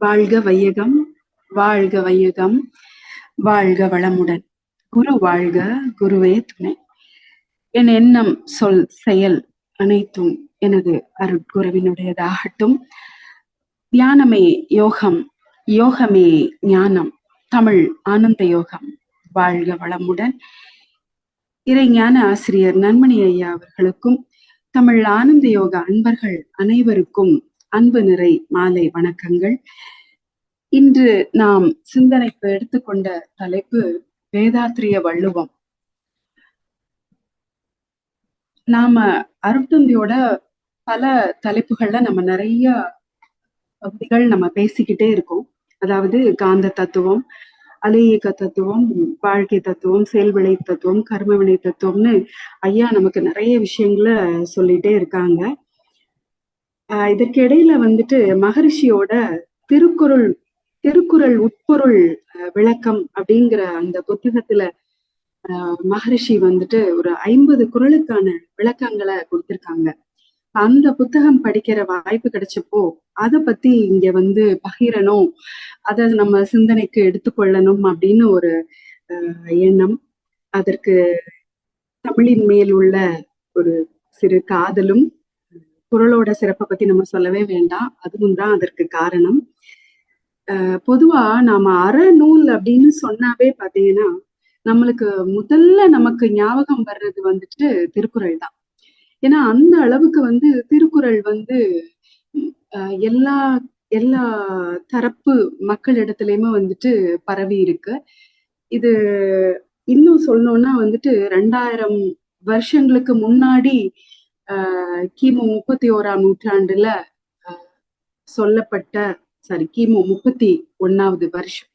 வாழ்க வையகம், வாழ்க வையகம், வாழ்க வளமுடன். குரு வாழ்க, குருவே துணை. என் எண்ணம், சொல், செயல் அனைத்தும் எனது அருட்குருவினுடையதாகட்டும். தியானமே யோகம், யோகமே ஞானம், தமிழ் ஆனந்த யோகம். வாழ்க வளமுடன். இறை ஞான ஆசிரியர் நன்மணி ஐயா அவர்களுக்கும் தமிழ் ஆனந்த யோக அன்பர்கள் அனைவருக்கும் அன்பு நிறை மாலை வணக்கங்கள். இன்று நாம் சிந்தனைக்கு எடுத்துக்கொண்ட தலைப்பு வேதாத்திரிய வள்ளுவம். நாம அருட்தந்தையோட பல தலைப்புகள்ல நம்ம நிறைய பகுதிகள் நம்ம பேசிக்கிட்டே இருக்கோம். அதாவது காந்த தத்துவம், அலையியக்க தத்துவம், வாழ்க்கை தத்துவம், செயல்விளை தத்துவம், கர்மவினை தத்துவம்னு ஐயா நமக்கு நிறைய விஷயங்களை சொல்லிட்டே இருக்காங்க. இதற்கு இடையில மகரிஷியோட திருக்குறள் உட்பொருள் விளக்கம் அப்படிங்கிற அந்த புத்தகத்துல மகரிஷி ஒரு 50 குறளுக்கான விளக்கங்களை கொடுத்திருக்காங்க. அந்த புத்தகம் படிக்கிற வாய்ப்பு கிடைச்சப்போ அதை பத்தி இங்க பகிரணும், அதை நம்ம சிந்தனைக்கு எடுத்துக்கொள்ளணும் அப்படின்னு ஒரு எண்ணம். அதற்கு தமிழின் மேல் உள்ள ஒரு சிறு காதலும், குறளோட சிறப்பை பத்தி நம்ம சொல்லவே வேண்டாம், அதுவும் தான் அதற்கு காரணம். பொதுவா நாம அறநூல் அப்படின்னு சொன்னாவே பாத்தீங்கன்னா நம்மளுக்கு முதல்ல நமக்கு ஞாபகம் வர்றது திருக்குறள் தான். ஏன்னா அந்த அளவுக்கு திருக்குறள் எல்லா எல்லா தரப்பு மக்களிடத்துலயுமே பரவி இருக்கு. இது இன்னும் சொல்லணும்னா 2000 வருஷங்களுக்கு முன்னாடி கிமு 31ஆம் நூற்றாண்டுல சொல்லப்பட்ட கிமு 31வது வருஷம்,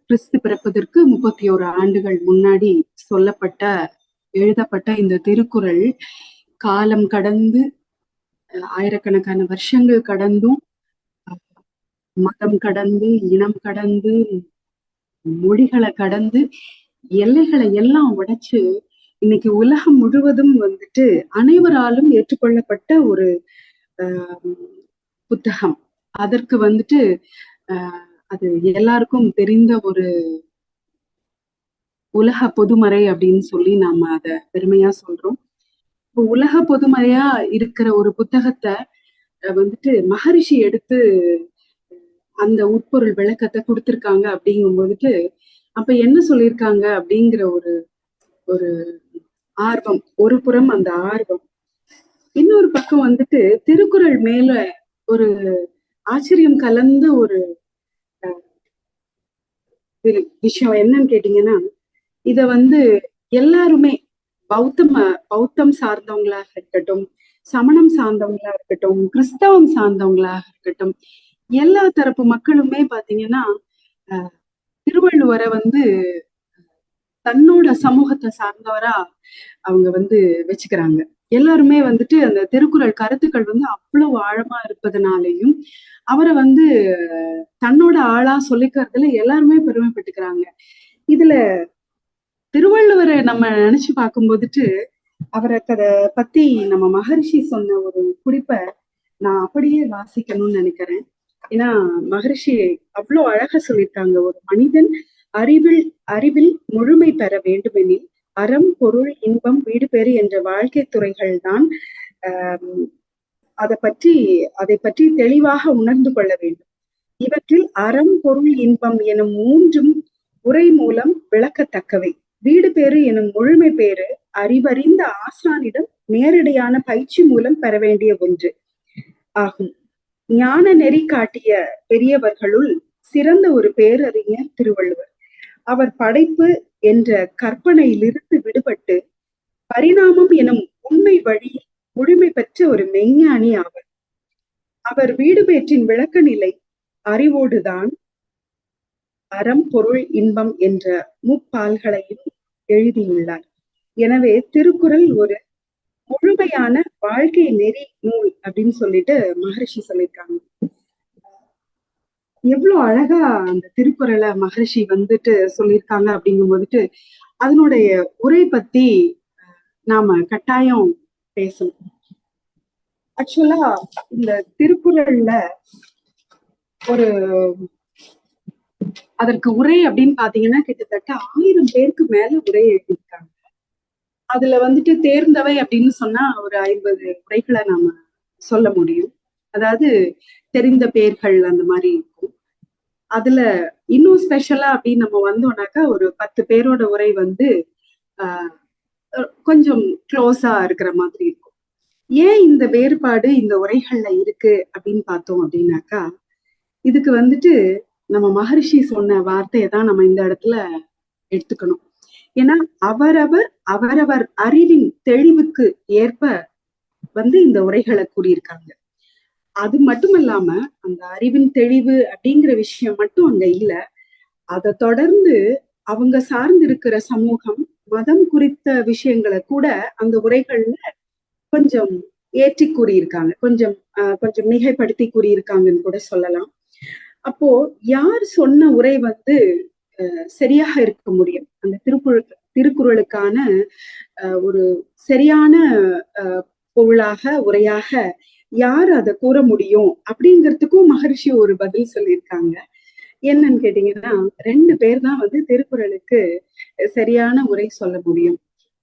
கிறிஸ்து பிறப்பதற்கு 31 ஆண்டுகள் முன்னாடி எழுதப்பட்ட இந்த திருக்குறள் காலம் கடந்து ஆயிரக்கணக்கான வருஷங்கள் கடந்தும், மதம் கடந்து, இனம் கடந்து, மொழிகளை கடந்து, எல்லைகளை எல்லாம் உடைச்சு இன்னைக்கு உலகம் முழுவதும் அனைவராலும் ஏற்றுக்கொள்ளப்பட்ட ஒரு புத்தகம். அதற்கு அது எல்லாருக்கும் தெரிந்த ஒரு உலக பொதுமறை அப்படின்னு சொல்லி நாம அதை பெருமையா சொல்றோம். இப்போ உலக பொதுமறையா இருக்கிற ஒரு புத்தகத்தை மகரிஷி எடுத்து அந்த உட்பொருள் விளக்கத்தை கொடுத்திருக்காங்க அப்படிங்கும் அப்ப என்ன சொல்லியிருக்காங்க அப்படிங்கிற ஒரு ஆர்வம், ஒரு புறம் அந்த ஆர்வம், இன்னொரு பக்கம் திருக்குறள் மேல ஒரு ஆச்சரியம் கலந்த ஒரு விஷயம் என்னன்னு கேட்டீங்கன்னா, இத எல்லாருமே பௌத்தம் சார்ந்தவங்களாக இருக்கட்டும், சமணம் சார்ந்தவங்களா இருக்கட்டும், கிறிஸ்தவம் சார்ந்தவங்களாக இருக்கட்டும், எல்லா தரப்பு மக்களுமே பாத்தீங்கன்னா திருவள்ளுவரை தன்னோட சமூகத்தை சார்ந்தவரா அவங்க வச்சுக்கிறாங்க. எல்லாருமே அந்த திருக்குறள் கருத்துக்கள் அவ்வளவு ஆழமா இருப்பதனாலையும் அவரை தன்னோட ஆளா சொல்லிக்கிறதுல எல்லாருமே பெருமைப்பட்டுக்கிறாங்க. இதுல திருவள்ளுவரை நம்ம நினைச்சு பார்க்கும் அவரை பத்தி நம்ம மகரிஷி சொன்ன ஒரு குறிப்பை நான் அப்படியே வாசிக்கணும்னு நினைக்கிறேன். ஏன்னா மகரிஷி அவ்வளவு அழகா சொல்லியிருக்காங்க. ஒரு மனிதன் அறிவில் முழுமை பெற வேண்டுமெனில் அறம், பொருள், இன்பம், வீடு பேறு என்ற வாழ்க்கை துறைகள் தான் அதை பற்றி தெளிவாக உணர்ந்து கொள்ள வேண்டும். இவற்றில் அறம், பொருள், இன்பம் எனும் மூன்றும் உரை மூலம் விளக்கத்தக்கவை. வீடு பேறு எனும் முழுமை பேறு அறிவறிந்த ஆசானிடம் நேரடியான பயிற்சி மூலம் பெற வேண்டிய ஒன்று ஆகும். ஞான நெறி காட்டிய பெரியவர்களுள் சிறந்த ஒரு பேரறிஞர் திருவள்ளுவர். அவர் படைப்பு என்ற கற்பனையிலிருந்து விடுபட்டு பரிணாமம் எனும் உண்மை வழியில் முழுமை பெற்ற ஒரு மெஞ்ஞானி ஆவர். அவர் வீடு பேற்றின் விளக்க நிலை அறிவோடுதான் அறம், பொருள், இன்பம் என்ற முப்பால்களையும் எழுதியுள்ளார். எனவே திருக்குறள் ஒரு முழுமையான வாழ்க்கை நெறி நூல் அப்படின்னு சொல்லிட்டு மகரிஷி சொல்லியிருக்காங்க. எவ்வளவு அழகா அந்த திருக்குறளை மகரிஷி சொல்லியிருக்காங்க அப்படிங்கும் அதனுடைய உரை பத்தி நாம கட்டாயம் பேசணும். ஆக்சுவலா இந்த திருக்குறள்ல ஒரு அதற்கு உரை அப்படின்னு பாத்தீங்கன்னா கிட்டத்தட்ட 1000 பேருக்கு மேல உரை எழுதியிருக்காங்க. அதுல வந்துட்டு தேர்ந்தவை அப்படின்னு சொன்னா ஒரு 50 உரைகளை நாம சொல்ல முடியும். அதாவது தெரிந்த பேர்கள் அந்த மாதிரி இருக்கும். அதுல இன்னும் ஸ்பெஷலா அப்படின்னு நம்ம வந்தோம்னாக்கா ஒரு 10 பேரோட உரை வந்து ஆஹ் கொஞ்சம் க்ளோஸா இருக்கிற மாதிரி இருக்கும். ஏன் இந்த வேறுபாடு இந்த உரைகள்ல இருக்கு அப்படின்னு பார்த்தோம் அப்படின்னாக்கா, இதுக்கு வந்துட்டு நம்ம மகரிஷி சொன்ன வார்த்தையை தான் நம்ம இந்த இடத்துல எடுத்துக்கணும். ஏன்னா அவரவர் அவரவர் அறிவின் தெளிவுக்கு ஏற்ப வந்து இந்த உரைகளை கூறியிருக்காங்க. அது மட்டும் இல்லாம அந்த அறிவின் தெளிவு அப்படிங்கிற விஷயம் மட்டும் அங்க இல்ல. அதை தொடர்ந்து அவங்க சார்ந்து இருக்கிற சமூகம், மதம் குறித்த விஷயங்களை கூட அந்த உரைகள்ல கொஞ்சம் ஏற்றி கூறியிருக்காங்க. கொஞ்சம் மிகைப்படுத்தி கூறியிருக்காங்கன்னு கூட சொல்லலாம். அப்போ யார் சொன்ன உரை வந்து சரியாக இருக்க முடியும்? அந்த திருக்குறளுக்கான ஒரு சரியான பொருளாக உரையாக யார் அதை கூற முடியும் அப்படிங்கிறதுக்கும் மகரிஷி ஒரு பதில் சொல்லியிருக்காங்க. என்னன்னு கேட்டீங்கன்னா, 2 பேர் தான் வந்து திருக்குறளுக்கு சரியான உரை சொல்ல முடியும்.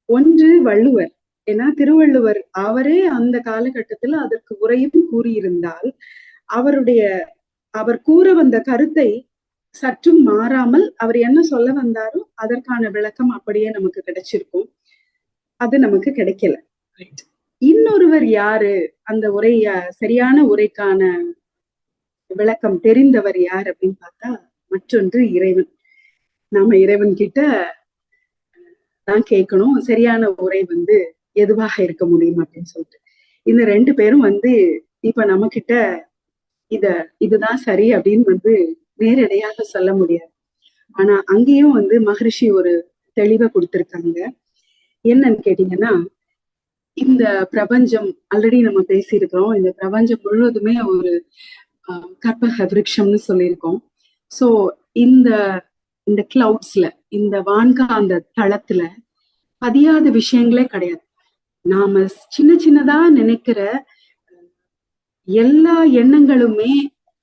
ஒன்று வள்ளுவர். ஏன்னா திருவள்ளுவர் அவரே அந்த காலகட்டத்துல அதற்கு உரையும் கூறியிருந்தால் அவர் கூற வந்த கருத்தை சற்றும் மாறாமல் அவர் என்ன சொல்ல வந்தாரோ அதற்கான விளக்கம் அப்படியே நமக்கு கிடைச்சிருக்கும். அது நமக்கு கிடைக்கல. இன்னொருவர் யாரு அந்த சரியான உரைக்கான விளக்கம் தெரிந்தவர் யார் அப்படின்னு பார்த்தா, மற்றொன்று இறைவன். நாம இறைவன் கிட்ட தான் கேட்கணும் சரியான உரை வந்து எதுவாக இருக்க முடியும் அப்படின்னு சொல்லிட்டு. இந்த 2 பேரும் வந்து இப்ப நம்ம கிட்ட இதுதான் சரி அப்படின்னு வந்து நேரடியாக சொல்ல முடியாது. ஆனா அங்கேயும் வந்து மகரிஷி ஒரு தெளிவை கொடுத்திருக்காங்க. என்னன்னு கேட்டீங்கன்னா, இந்த பிரபஞ்சம் ஆல்ரெடி நம்ம பேசியிருக்கிறோம். இந்த பிரபஞ்சம் முழுவதுமே ஒரு கற்பக விருட்சம்னு சொல்லியிருக்கோம். சோ இந்த இந்த கிளவுட்ஸ்ல, இந்த வான்காந்த தளத்துல பதியாத விஷயங்களே கிடையாது. நாம சின்ன சின்னதா நினைக்கிற எல்லா எண்ணங்களுமே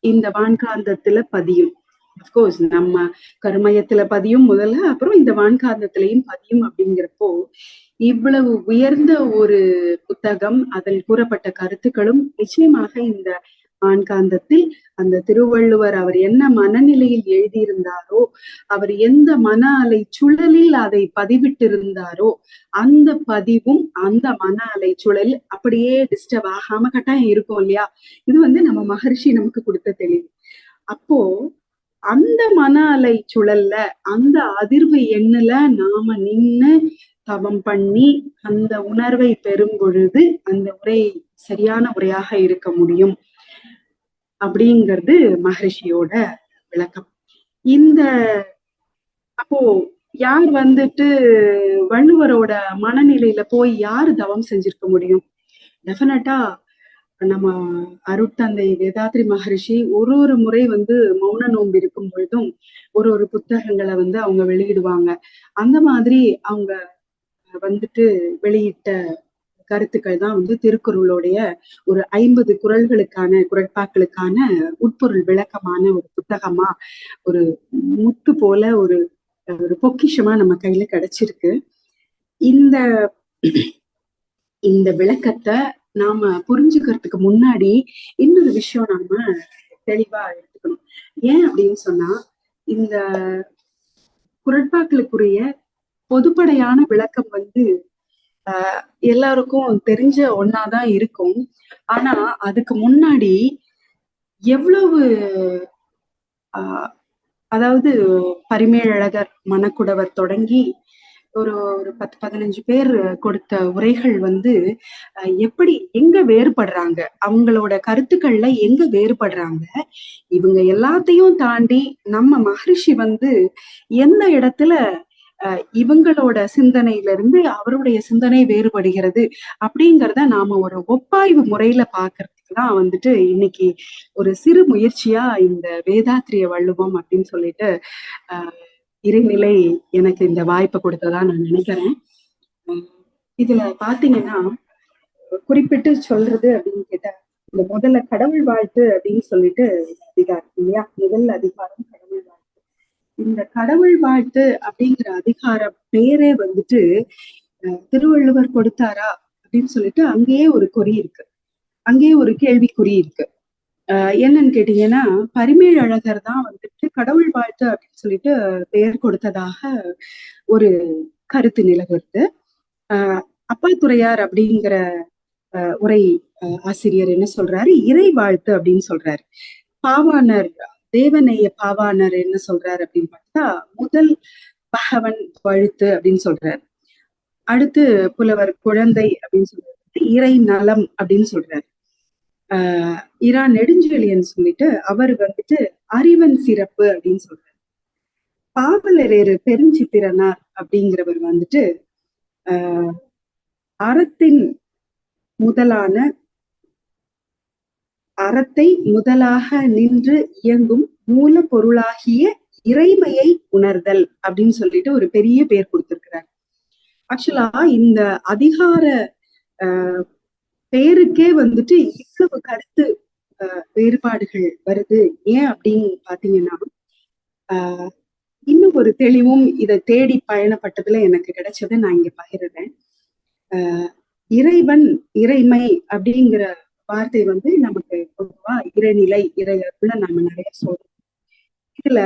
இந்த வான்காந்தத்துல பதியும். அப்கோர்ஸ் நம்ம கருமையத்துல பதியும் முதல்ல, அப்புறம் இந்த வான்காந்தத்திலையும் பதியும். அப்படிங்கிறப்போ இவ்வளவு உயர்ந்த ஒரு புத்தகம், அதில் கூறப்பட்ட கருத்துக்களும் நிச்சயமாக இந்த வான்காந்தத்தில் அந்த திருவள்ளுவர் அவர் என்ன மனநிலையில் எழுதியிருந்தாரோ, அவர் எந்த மன அலை சுழலில் அதை பதிவிட்டிருந்தாரோ அந்த பதிவும் அந்த மன அலை சுழல் அப்படியே டிஸ்டர்ப் ஆகாம கட்டாயம் இருக்கும் இல்லையா? இது வந்து நம்ம மகரிஷி நமக்கு கொடுத்த தெளிவு. அப்போ அந்த மன அலை சுழல்ல, அந்த அதிர்வு எண்ணுல நாம நின்னு தவம் பண்ணி அந்த உணர்வை பெறும் பொழுது அந்த உரை சரியான உரையாக இருக்க முடியும் அப்படிங்கிறது மகரிஷியோட விளக்கம். இந்த அப்போ யார் வந்துட்டு வள்ளுவரோட மனநிலையில போய் யாரு தவம் செஞ்சிருக்க முடியும்? டெஃபினட்டா நம்ம அருட்தந்தை வேதாத்ரி மகரிஷி ஒரு முறை வந்து மௌன நோன்பு இருக்கும் பொழுதும் ஒரு புத்தகங்களை வந்து அவங்க வெளியிடுவாங்க. அந்த மாதிரி அவங்க வந்துட்டு வெளியிட்ட கருத்துக்கள் தான் வந்து திருக்குறளுடைய ஒரு 50 குறட்பாக்களுக்கான உட்பொருள் விளக்கமான ஒரு புத்தகமா, ஒரு முத்து போல ஒரு பொக்கிஷமா நம்ம கையில கிடைச்சிருக்கு. இந்த இந்த விளக்கத்தை நாம புரிஞ்சுக்கிறதுக்கு முன்னாடி இன்னொரு விஷயம் நாம தெளிவா எடுத்துக்கணும். ஏன் அப்படின்னு சொன்னா, இந்த குறட்பாக்களுக்குரிய பொதுப்படையான விளக்கம் வந்து எல்லாருக்கும் தெரிஞ்ச ஒன்னாதான் இருக்கும். ஆனா அதுக்கு முன்னாடி எவ்வளவு அதாவது பரிமேலழகர், மணக்குடவர் தொடங்கி ஒரு 10-15 பேர் கொடுத்த உரைகள் வந்து எப்படி எங்க வேறுபடுறாங்க, அவங்களோட கருத்துக்கள்ல எங்க வேறுபடுறாங்க, இவங்க எல்லாத்தையும் தாண்டி நம்ம மகரிஷி வந்து எந்த இடத்துல இவங்களோட சிந்தனையில இருந்து அவருடைய சிந்தனை வேறுபடுகிறது அப்படிங்கிறத நாம ஒரு ஒப்பாய்வு முறையில பாக்குறதுக்குதான் வந்துட்டு இன்னைக்கு ஒரு சிறு முயற்சியா இந்த வேதாத்திரிய வள்ளுவம் அப்படின்னு சொல்லிட்டு இறைநிலை எனக்கு இந்த வாய்ப்பை கொடுத்ததா நான் நினைக்கிறேன். இதுல பாத்தீங்கன்னா குறிப்பிட்டு சொல்றது அப்படின்னு கேட்டா, இந்த முதல்ல கடவுள் வாழ்த்து அப்படின்னு சொல்லிட்டு அதிகாரம் இல்லையா, முதல் அதிகாரம் கடவுள் வாழ்த்து. இந்த கடவுள் வாழ்த்து அப்படிங்கிற அதிகார பேரே வந்துட்டு திருவள்ளுவர் கொடுத்தாரா அப்படின்னு சொல்லிட்டு அங்கேயே ஒரு குறி இருக்கு, அங்கேயே ஒரு கேள்விக்குறி இருக்கு. என்னன்னு கேட்டீங்கன்னா, பரிமேலழகர் தான் வந்துட்டு கடவுள் வாழ்த்து அப்படின்னு சொல்லிட்டு பெயர் கொடுத்ததாக ஒரு கருத்து நிலவுறது. அப்பாத்துரையார் அப்படிங்கிற உரை ஆசிரியர் என்ன சொல்றாரு, இறை வாழ்த்து அப்படின்னு சொல்றாரு. பாவாணர் தேவநேய பாவாணர் என்ன சொல்றாரு அப்படின்னு பார்த்தா முதல் பகவன் வாழ்த்து அப்படின்னு சொல்றாரு. அடுத்து புலவர் குழந்தை அப்படின்னு சொல்றாரு, இறை நலம் அப்படின்னு சொல்றாரு. இரா நெடுஞ்செழியன் சொல்லிட்டு அவர் வந்துட்டு அறிவன் சிறப்பு அப்படின்னு சொல்றாரு. பாவலரேறு பெருஞ்சித்திரனார் அப்படிங்கிறவர் வந்துட்டு அறத்தின் முதலான அறத்தை முதலாக நின்று இயங்கும் மூல பொருளாகிய இறைமையை உணர்தல் அப்படின்னு சொல்லிட்டு ஒரு பெரிய பேர் கொடுத்திருக்கிறார். ஆக்சுவலா இந்த அதிகார பேருக்கே வந்துட்டு இவ்வளவு கருத்து வேறுபாடுகள் வருது. ஏன் அப்படின்னு பாத்தீங்கன்னா, இன்னும் ஒரு தெளிவும் இதை தேடி பயணப்பட்டதுல எனக்கு கிடைச்சதை நான் இங்க பகிர்றேன். இறைவன் இறைமை அப்படிங்கிற வார்த்தை வந்து நமக்கு பொதுவா இறைநிலை இறையருள நாம நிறைய சொல்றோம். இதுல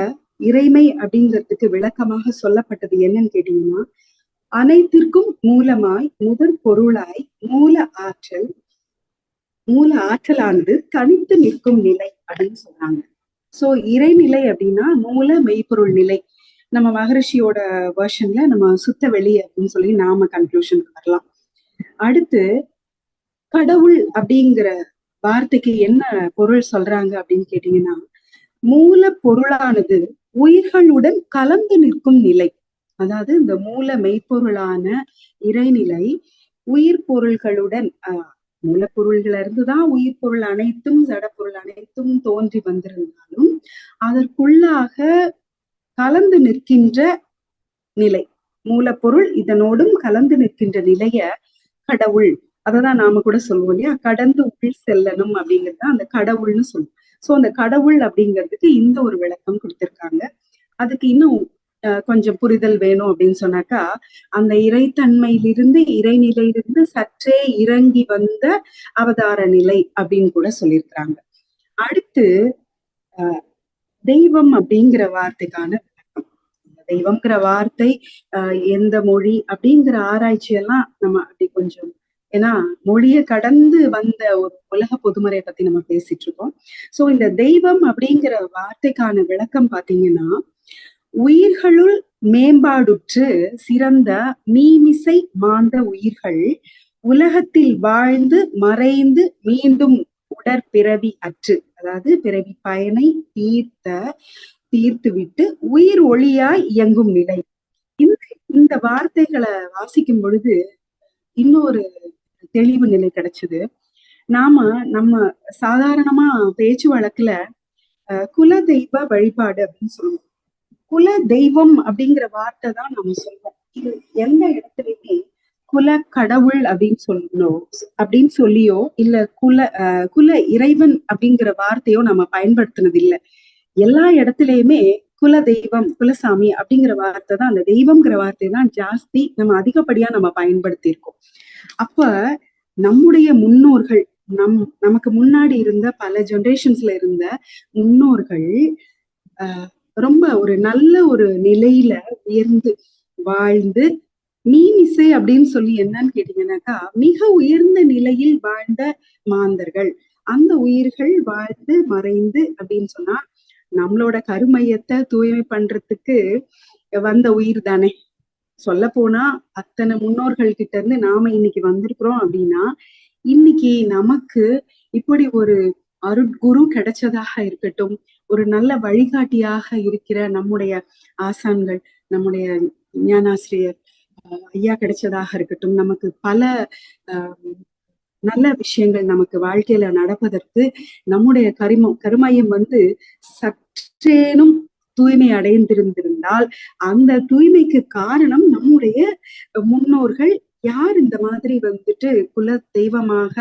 இறைமை அப்படிங்கிறதுக்கு விளக்கமாக சொல்லப்பட்டது என்னன்னு கேட்டீங்கன்னா, அனைத்திற்கும் மூலமாய் முதற் பொருளாய் மூல ஆற்றலானது தனித்து நிற்கும் நிலை அப்படின்னு சொல்றாங்க. சோ இறைநிலை அப்படின்னா மூல மெய்ப்பொருள் நிலை. நம்ம மகரிஷியோட வெர்ஷன்ல நம்ம சுத்த வெளி அப்படின்னு சொல்லி நாம கன்க்ளூஷனுக்கு வரலாம். அடுத்து கடவுள் அப்படிங்கிற வார்த்தைக்கு என்ன பொருள் சொல்றாங்க அப்படின்னு கேட்டீங்கன்னா, மூல பொருளானது உயிர்களுடன் கலந்து நிற்கும் நிலை. அதாவது இந்த மூல மெய்ப்பொருளான இறைநிலை உயிர் பொருள்களுடன் மூலப்பொருள்கள் இருந்துதான் உயிர் பொருள் அனைத்தும் ஜடப்பொருள் அனைத்தும் தோன்றி வந்திருந்தாலும் அதற்குள்ளாக கலந்து நிற்கின்ற நிலை, மூலப்பொருள் இதனோடும் கலந்து நிற்கின்ற நிலைய கடவுள், அததான் நாம கூட சொல்லுவோம் இல்லையா, கடந்து உள் செல்லணும் அப்படிங்கிறது அந்த கடவுள்னு சொல்லுவோம். சோ அந்த கடவுள் அப்படிங்கிறதுக்கு இந்த ஒரு விளக்கம் கொடுத்திருக்காங்க. அதுக்கு இன்னும் கொஞ்சம் புரிதல் வேணும் அப்படின்னு சொன்னாக்கா, அந்த இறைத்தன்மையிலிருந்து இறைநிலையிலிருந்து சற்றே இறங்கி வந்த அவதார நிலை அப்படின்னு கூட சொல்லியிருக்கிறாங்க. அடுத்து தெய்வம் அப்படிங்கிற வார்த்தைக்கான விளக்கம். தெய்வம்ங்கிற வார்த்தை எந்த மொழி அப்படிங்கிற ஆராய்ச்சி எல்லாம் நம்ம அப்படி கொஞ்சம், ஏன்னா மொழியை கடந்து வந்த ஒரு உலக பொதுமறையை பத்தி நம்ம பேசிட்டு இருக்கோம். சோ இந்த தெய்வம் அப்படிங்கிற வார்த்தைக்கான விளக்கம் பாத்தீங்கன்னா, உயிர்களுள் மேம்பாடுற்று சிறந்த மீமிசை மாந்த உயிர்கள் உலகத்தில் வாழ்ந்து மறைந்து மீண்டும் உடற்பிறவி அற்று, அதாவது பிறவி பயனை தீர்த்துவிட்டு உயிர் ஒளியாய் இயங்கும் நிலை. இந்த வார்த்தைகளை வாசிக்கும் பொழுது இன்னொரு தெளிவு நிலை கிடைச்சது. நம்ம சாதாரணமா பேச்சு வழக்குல குல தெய்வ வழிபாடு அப்படின்னு சொல்லுவோம். குல தெய்வம் அப்படிங்கிற வார்த்தை தான் நம்ம சொல்றோம். இது எந்த இடத்துலயுமே குல கடவுள் அப்படின்னு சொல்லியோ இல்ல குல இறைவன் அப்படிங்கிற வார்த்தையோ நம்ம பயன்படுத்தினது இல்லை. எல்லா இடத்துலயுமே குல தெய்வம் குலசாமி அப்படிங்கிற வார்த்தை தான், அந்த தெய்வம்ங்கிற வார்த்தை தான் ஜாஸ்தி நம்ம அதிகப்படியா நம்ம பயன்படுத்தி இருக்கோம். அப்ப நம்முடைய முன்னோர்கள், நமக்கு முன்னாடி இருந்த பல ஜெனரேஷன்ஸ்ல இருந்த முன்னோர்கள் ரொம்ப ஒரு நல்ல ஒரு நிலையில உயர்ந்து வாழ்ந்து மீமிசை அப்படின்னு சொல்லி என்னன்னு கேட்டீங்கன்னாக்கா, மிக உயர்ந்த நிலையில் வாழ்ந்த மாந்தர்கள், அந்த உயிர்கள் வாழ்ந்து மறைந்து அப்படின்னு சொன்னா நம்மளோட கருமையத்தை தூய்மை பண்றதுக்கு வந்த உயிர் தானே. சொல்ல போனா அத்தனை முன்னோர்கள் கிட்ட இருந்து நாம இன்னைக்கு வந்திருக்கிறோம் அப்படின்னா, இன்னைக்கு நமக்கு இப்படி ஒரு அருட்குரு கிடைச்சதாக இருக்கட்டும், ஒரு நல்ல வழிகாட்டியாக இருக்கிற நம்முடைய ஆசான்கள், நம்முடைய ஞானாசிரியர் ஐயா கிடைச்சதாக இருக்கட்டும், நமக்கு பல நல்ல விஷயங்கள் நமக்கு வாழ்க்கையில நடப்பதற்கு நம்முடைய கருமையம் வந்து சற்றேனும் தூய்மை அடைந்திருந்திருந்தால் அந்த தூய்மைக்கு காரணம் நம்முடைய முன்னோர்கள் யார் இந்த மாதிரி வந்துட்டு குல தெய்வமாக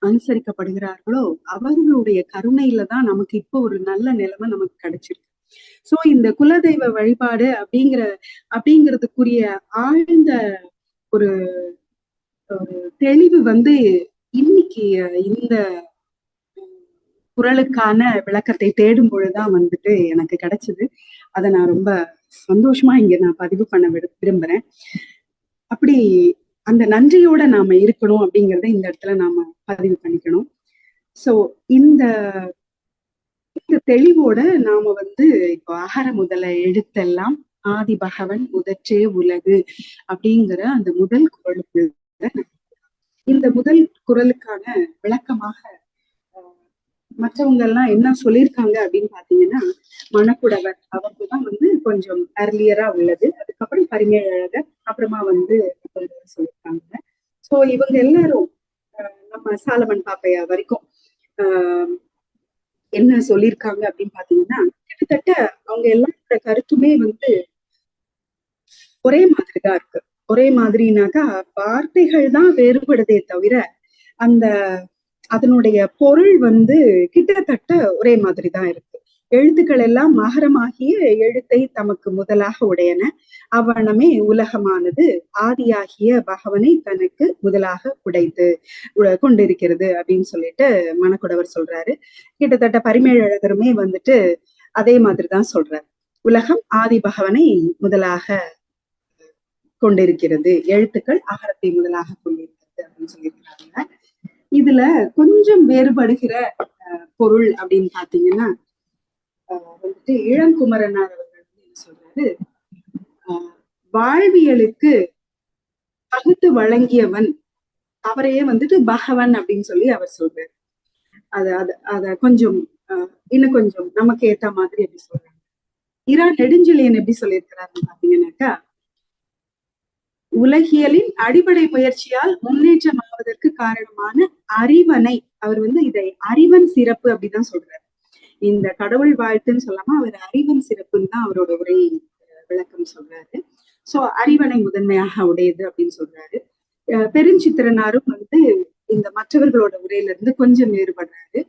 அனுசரிக்கப்படுகிறார்களோ அவர்களுடைய கருணையில தான் நமக்கு இப்போ ஒரு நல்ல நிலைமை நமக்கு கிடைச்சிருக்கு. சோ இந்த குலதெய்வ வழிபாடு அப்படிங்கிறதுக்குரிய ஆழ்ந்த ஒரு தெளிவு வந்து இன்னைக்கு இந்த குறளுக்கான விளக்கத்தை தேடும் பொழுதுதான் வந்துட்டு எனக்கு கிடைச்சது. அதை நான் ரொம்ப சந்தோஷமா இங்க நான் பதிவு பண்ண விரும்புறேன். அப்படி அந்த நன்றியோட நாம இருக்கணும் அப்படிங்கறத இந்த இடத்துல நாம பதிவு பண்ணிக்கணும். சோ இந்த தெளிவோட நாம வந்து இப்போ அகர முதல எழுத்தெல்லாம் ஆதி பகவன் முதற்றே உலகு அப்படிங்கிற அந்த முதல் குறளுக்கு இந்த முதல் குறளுக்கான விளக்கமாக மற்றவங்க எல்லாம் என்ன சொல்லியிருக்காங்க அப்படின்னு பாத்தீங்கன்னா, மணக்குடவர் அவர்தான் வந்து கொஞ்சம் அர்லியரா உள்ளது. அதுக்கப்புறம் பரிமேலழகர், அப்புறமா வந்து சொல்லியிருக்காங்க. சோ இவங்க எல்லாரும் நம்ம சாலமன் பாப்பையா வரைக்கும் என்ன சொல்லியிருக்காங்க அப்படின்னு பாத்தீங்கன்னா, கிட்டத்தட்ட அவங்க எல்லாரோட கருத்துமே வந்து ஒரே மாதிரிதான் இருக்கு. ஒரே மாதிரினாக்கா வார்த்தைகள் தான் வேறுபடுதே தவிர அந்த அதனுடைய பொருள் வந்து கிட்டத்தட்ட ஒரே மாதிரிதான் இருக்கு. எழுத்துக்கள் எல்லாம் மகரமாகிய எழுத்தை தமக்கு முதலாக உடையன. அவ்வனமே உலகமானது ஆதியாகிய பகவனை தனக்கு முதலாக உடைத்து கொண்டிருக்கிறது அப்படின்னு சொல்லிட்டு மணக்குடவர் சொல்றாரு. கிட்டத்தட்ட பரிமேலழகருமே வந்துட்டு அதே மாதிரிதான் சொல்றாரு. உலகம் ஆதி பகவனை முதலாக கொண்டிருக்கிறது, எழுத்துக்கள் அகரத்தை முதலாக கொண்டிருக்கிறது அப்படின்னு சொல்லியிருக்கிறாங்க. இதுல கொஞ்சம் வேறுபடுகிற பொருள் அப்படின்னு பாத்தீங்கன்னா வந்துட்டு இளங்குமரனார் அவர்கள் என்ன சொல்றாரு, வாழ்வியலுக்கு பகுத்து வழங்கியவன் அவரையே வந்துட்டு பகவன் அப்படின்னு சொல்லி அவர் சொல்றாரு. அத கொஞ்சம் இன்னும் கொஞ்சம் நமக்கு ஏத்த மாதிரி எப்படி சொல்றாங்க. இரா நெடுஞ்செழியன் எப்படி சொல்லியிருக்கிறாருன்னு பாத்தீங்கன்னாக்கா, உலகியலின் அடிப்படை முயற்சியால் முன்னேற்றம் ஆவதற்கு காரணமான அறிவனை, அவர் வந்து இதை அறிவன் சிறப்பு அப்படிதான் சொல்றாரு. இந்த கடவுள் வாழ்த்துன்னு சொல்லாம அவர் அறிவன் சிறப்புன்னு தான் அவரோட உரை விளக்கம் சொல்றாரு. சோ அறிவனை முதன்மையாக உடையது அப்படின்னு சொல்றாரு. பெருஞ்சித்திரனாரும் வந்து இந்த மற்றவர்களோட உரையில இருந்து கொஞ்சம் வேறுபடுறாரு.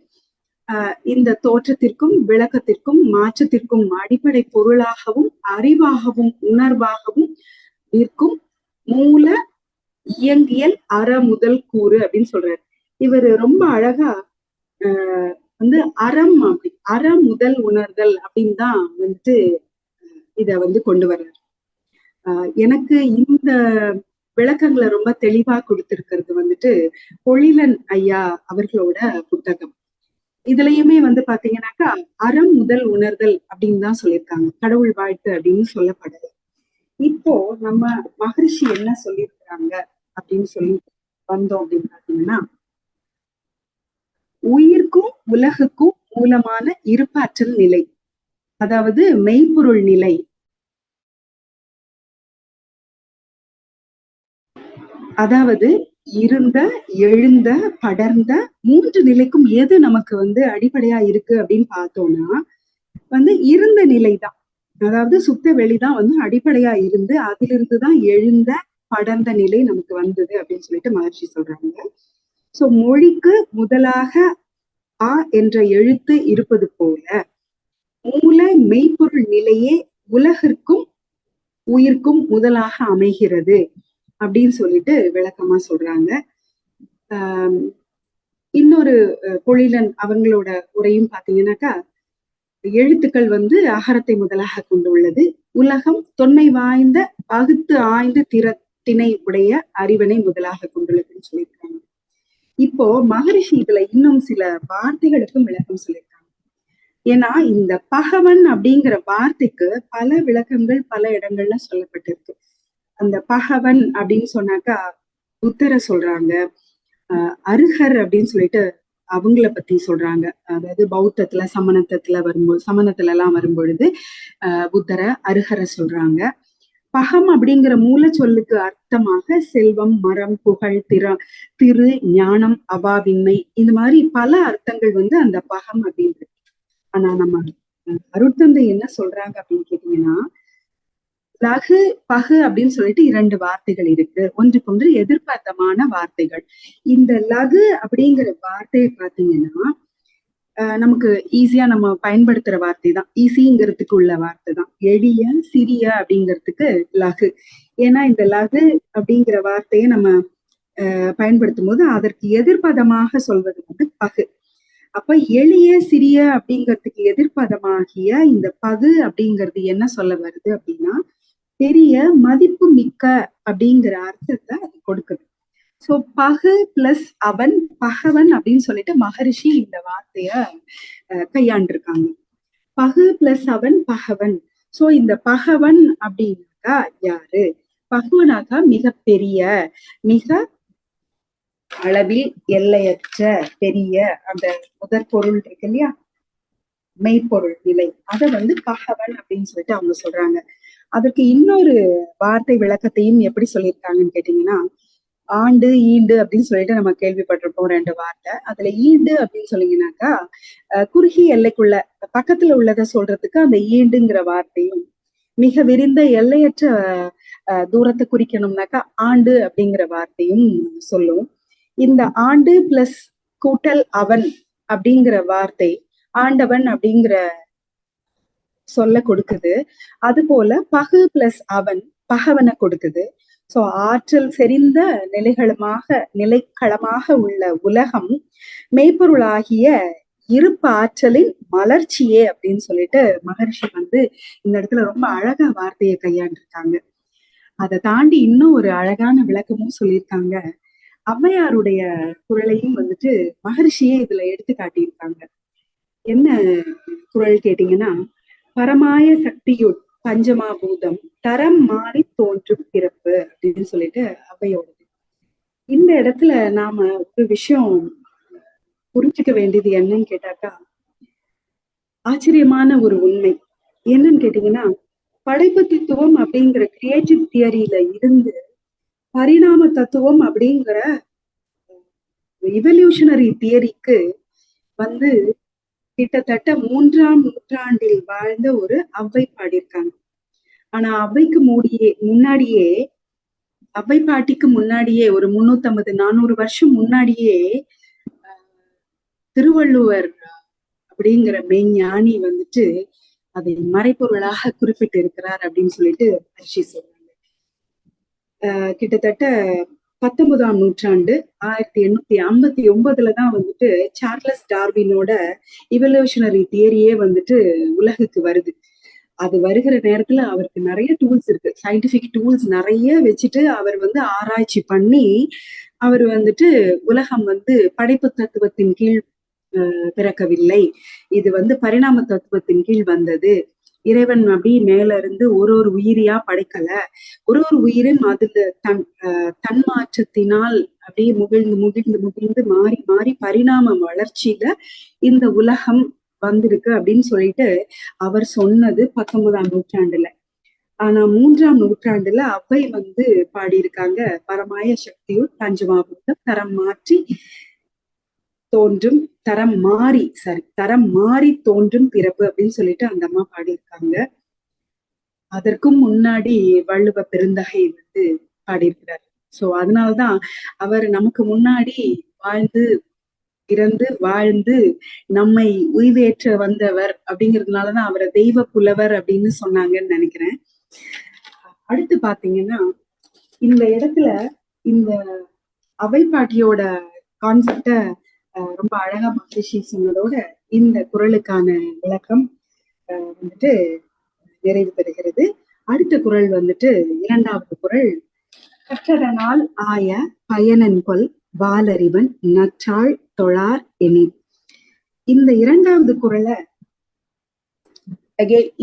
இந்த தோற்றத்திற்கும் விளக்கத்திற்கும் மாற்றத்திற்கும் அடிப்படை பொருளாகவும் அறிவாகவும் உணர்வாகவும் நிற்கும் மூல இயங்கியல் அற முதல் கூறு அப்படின்னு சொல்றாரு. இவர் ரொம்ப அழகா வந்து அறம் அப்படி அற முதல் உணர்தல் அப்படின்னு தான் வந்துட்டு இத வந்து கொண்டு வர்றாரு. எனக்கு இந்த விளக்கங்களை ரொம்ப தெளிவா கொடுத்திருக்கிறது வந்துட்டு பொழிலன் ஐயா அவர்களோட புத்தகம். இதுலயுமே வந்து பாத்தீங்கன்னாக்கா அறம் முதல் உணர்தல் அப்படின்னு தான் சொல்லியிருக்காங்க, கடவுள் வாழ்த்து அப்படின்னு சொல்லப்படுது. இப்போ நம்ம மகரிஷி என்ன சொல்லியிருக்கிறாங்க அப்படின்னு சொல்லி வந்தோம் அப்படின்னு பாத்தீங்கன்னா, உயிர்க்கும் உலகுக்கும் மூலமான இருப்பாற்றல் நிலை, அதாவது மெய்ப்பொருள் நிலை, அதாவது இருந்த எழுந்த படர்ந்த மூன்று நிலைக்கும் எது நமக்கு வந்து அடிப்படையா இருக்கு அப்படின்னு பார்த்தோம்னா வந்து இருந்த நிலைதான். அதாவது சுத்த வெளிதான் வந்து அடிப்படையா இருந்து அதிலிருந்துதான் எழுந்த படர்ந்த நிலை நமக்கு வந்தது அப்படின்னு சொல்லிட்டு மகர்ஷி சொல்றாங்க. சோ மொழிக்கு முதலாக ஆ என்ற எழுத்து இருப்பது போல மூல மெய்ப்பொருள் நிலையே உலகிற்கும் உயிர்க்கும் முதலாக அமைகிறது அப்படின்னு சொல்லிட்டு விளக்கமா சொல்றாங்க. இன்னொரு பொழிலன் அவங்களோட உரையும் பாத்தீங்கன்னாக்கா, எழுத்துக்கள் வந்து அகரத்தை முதலாக கொண்டுள்ளது. உலகம் தொன்மை வாய்ந்த பகுத்து ஆய்ந்து திறத்தினை உடைய அறிவனை முதலாக கொண்டுள்ளதுன்னு சொல்லியிருக்காங்க. இப்போ மகரிஷி இதுல இன்னும் சில வார்த்தைகளுக்கும் விளக்கம் சொல்லியிருக்காங்க. ஏன்னா இந்த பகவன் அப்படிங்கிற வார்த்தைக்கு பல விளக்கங்கள் பல இடங்கள்ல சொல்லப்பட்டிருக்கு. அந்த பகவன் அப்படின்னு சொன்னாக்கா புத்தரை சொல்றாங்க, அருகர் அப்படின்னு சொல்லிட்டு அவங்கள பத்தி சொல்றாங்க. அதாவது பௌத்தத்துல சமணத்துல எல்லாம் வரும்பொழுது புத்தரை அருகரை சொல்றாங்க. பகம் அப்படிங்கிற மூல சொல்லுக்கு அர்த்தமாக செல்வம், மரம், புகழ், திரு, ஞானம், அபாவின்மை, இந்த மாதிரி பல அர்த்தங்கள் வந்து அந்த பகம் அப்படின்றது. ஆனா நம்ம அருட்தந்தை என்ன சொல்றாங்க அப்படின்னு கேட்டீங்கன்னா, லகு பகு அப்படின்னு சொல்லிட்டு இரண்டு வார்த்தைகள் இருக்கு, ஒன்றுக்கொன்று எதிர்பார்த்தமான வார்த்தைகள். இந்த லகு அப்படிங்கிற வார்த்தையை பாத்தீங்கன்னா நமக்கு ஈஸியா நம்ம பயன்படுத்துற வார்த்தை தான், ஈஸிங்கிறதுக்கு உள்ள வார்த்தை தான். எளிய சிறிய அப்படிங்கிறதுக்கு லகு. ஏன்னா இந்த லகு அப்படிங்கிற வார்த்தையை நம்ம பயன்படுத்தும் போது அதற்கு எதிர்பதமாக சொல்வது வந்து பகு. அப்ப எளிய சிறிய அப்படிங்கிறதுக்கு எதிர்பதமாகிய இந்த பகு அப்படிங்கிறது என்ன சொல்ல வருது அப்படின்னா, பெரிய மதிப்பு மிக்க அப்படிங்கிற அர்த்தத்தை அது கொடுக்குது. சோ பகு பிளஸ் அவன் பகவன் அப்படின்னு சொல்லிட்டு மகரிஷி இந்த வார்த்தைய கையாண்டிருக்காங்க. பகு பிளஸ் அவன் பகவன். சோ இந்த பகவன் அப்படின்னாக்கா யாரு? பகவனாக்கா மிக பெரிய, மிக அளவில் எல்லையற்ற பெரிய, அந்த முதற் பொருள் இருக்கு இல்லையா, மெய்ப்பொருள் நிலை, அத வந்து பகவன் அப்படின்னு சொல்லிட்டு அவங்க சொல்றாங்க. அதுக்கு இன்னொரு வார்த்தை விளக்கத்தையும் எப்படி சொல்லியிருக்காங்கன்னு கேட்டீங்கன்னா, ஆண்டு ஈண்டு அப்படின்னு சொல்லிட்டு நம்ம கேள்விப்பட்டிருப்போம் ரெண்டு வார்த்தை. அதுல ஈண்டு அப்படின்னு சொன்னீங்கன்னாக்கா குறுகிய எல்லைக்குள்ள பக்கத்துல உள்ளதை சொல்றதுக்கு அந்த ஈண்டுங்கிற வார்த்தையும், மிக விரிந்த எல்லையற்ற தூரத்தை குறிக்கணும்னாக்கா ஆண்டு அப்படிங்கிற வார்த்தையும் சொல்லும். இந்த ஆண்டு பிளஸ் கூட்டல் அவன் அப்படிங்கிற வார்த்தை ஆண்டவன் அப்படிங்கிற சொல்ல கொடுக்குது. அது போல பகு பிளஸ் அவன் பகவனை கொடுக்குது. சோ ஆற்றல் செறிந்த நிலைக்களமாக உள்ள உலகம் மெய்ப்பொருளாகிய இருப்பு ஆற்றலின் மலர்ச்சியே அப்படின்னு சொல்லிட்டு மகரிஷி வந்து இந்த இடத்துல ரொம்ப அழகா வார்த்தையை கையாண்டிருக்காங்க. அதை தாண்டி இன்னும் ஒரு அழகான விளக்கமும் சொல்லியிருக்காங்க. ஔவையாருடைய குரலையும் வந்துட்டு மகரிஷியே இதுல எடுத்து காட்டியிருக்காங்க. என்ன குரல் கேட்டீங்கன்னா, பரமாய சக்தியுட் பஞ்சமாபூதம் தரம் மாறி தோன்றும் பிறப்பு அப்படின்னு சொல்லிட்டு ஔவையோடது. இந்த இடத்துல நாம ஒரு விஷயம் புரிஞ்சுக்க வேண்டியது என்னன்னு கேட்டாக்கா, ஆச்சரியமான ஒரு உண்மை என்னன்னு கேட்டீங்கன்னா, படைப்பு தத்துவம் அப்படிங்கிற கிரியேட்டிவ் தியரியில இருந்து பரிணாம தத்துவம் அப்படிங்கிற இவல்யூஷனரி தியரிக்கு வந்து கிட்டத்தட்ட 3ஆம் நூற்றாண்டில் வாழ்ந்த ஒரு ஔவை பாடியிருக்காங்க. ஆனா முன்னாடியே ஔவை பாட்டிக்கு முன்னாடியே ஒரு 350-400 வருஷம் முன்னாடியே திருவள்ளுவர் அப்படிங்கிற மெய்ஞானி வந்துட்டு அதை மறைப்பொருளாக குறிப்பிட்டு இருக்கிறார் அப்படின்னு சொல்லிட்டு மகரிஷி சொல்றாங்க. கிட்டத்தட்ட 19ஆம் நூற்றாண்டு 1859தான் வந்துட்டு சார்லஸ் டார்வினோட இவல்யூஷனரி தியரியே வந்துட்டு உலகுக்கு வருது. அது வருகிற நேரத்துல அவருக்கு நிறைய டூல்ஸ் இருக்கு, சயின்டிபிக் டூல்ஸ் நிறைய வச்சுட்டு அவர் வந்து ஆராய்ச்சி பண்ணி அவர் வந்துட்டு உலகம் வந்து படைப்பு தத்துவத்தின் கீழ் பிறக்கவில்லை, இது வந்து பரிணாம தத்துவத்தின் கீழ் வந்தது, இறைவன் அப்படி மேல இருந்து ஒரு உயிரியா படைக்கல, ஒரு உயிரும் அதுல தன்மாற்றத்தினால் அப்படியே முகிழ்ந்து மாறி மாறி பரிணாம வளர்ச்சியில இந்த உலகம் வந்திருக்கு அப்படின்னு சொல்லிட்டு அவர் சொன்னது 19ஆம் நூற்றாண்டுல. ஆனா 3ஆம் நூற்றாண்டுல ஔவை வந்து பாடியிருக்காங்க, பரமாய சக்தியுள் பஞ்சமாபூதம் தரம் மாற்றி தோன்றும் தரம் மாறி தோன்றும் பிறப்பு அப்படின்னு சொல்லிட்டு அந்த அம்மா பாடியிருக்காங்க. அதற்கும் முன்னாடி வள்ளுவ பெருந்தகை வந்து பாடியிருக்கிறார். சோ அதனால்தான் அவர் நமக்கு முன்னாடி இறந்து வாழ்ந்து நம்மை உய்வேற்ற வந்தவர் அப்படிங்கிறதுனாலதான் அவரை தெய்வ புலவர் அப்படின்னு சொன்னாங்கன்னு நினைக்கிறேன். அடுத்து பாத்தீங்கன்னா, இந்த இடத்துல இந்த ஔவை பாட்டியோட கான்செப்ட ரொம்ப அழகா மகரிஷி சொன்னதோட இந்த குறளுக்கான விளக்கம் வந்துட்டு நிறைவு பெறுகிறது. அடுத்த குறள் வந்துட்டு 2வது குறள். கற்றதனால் ஆய பயனன்கொல் வாலறிவன் நற்றாள் தொழார் எனி. இந்த 2வது குறளை